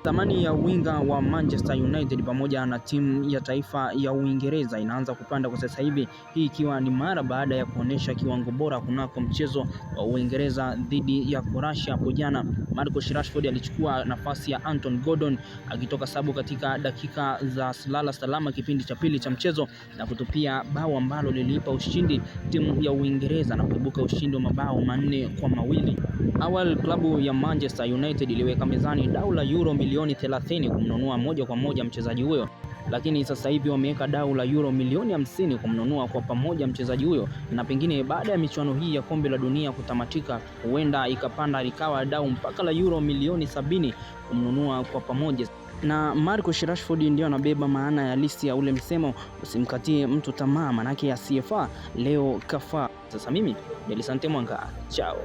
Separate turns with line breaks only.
Thamani ya winga wa Manchester United pamoja na timu ya taifa ya Uingereza inaanza kupanda kwa sasa hivi, hii ikiwa ni mara baada ya kuonesha kiwango bora kunako mchezo wa Uingereza dhidi ya Croatia hapo jana. Marcus Rashford alichukua nafasi ya Anton Gordon akitoka sabu katika dakika za lala salama kipindi cha pili cha mchezo na kutupia bao ambalo liliipa ushindi timu ya Uingereza na kuibuka ushindi wa mabao 4-2. Awali klabu ya Manchester United iliweka mezani dau la euro milioni 30 kumnunua moja kwa moja mchezaji huyo, lakini sasa hivi wameweka dau la euro milioni 50 kumnunua kwa pamoja mchezaji huyo, na pengine baada ya michuano hii ya kombe la dunia kutamatika huenda ikapanda likawa dau mpaka la euro milioni 70 kumnunua kwa pamoja. Na Marcus Rashford ndio anabeba maana ya listi ya ule msemo usimkatie mtu tamaa, manake asiyefaa leo kafaa. Sasa mimi Delisante Mwanga, chao.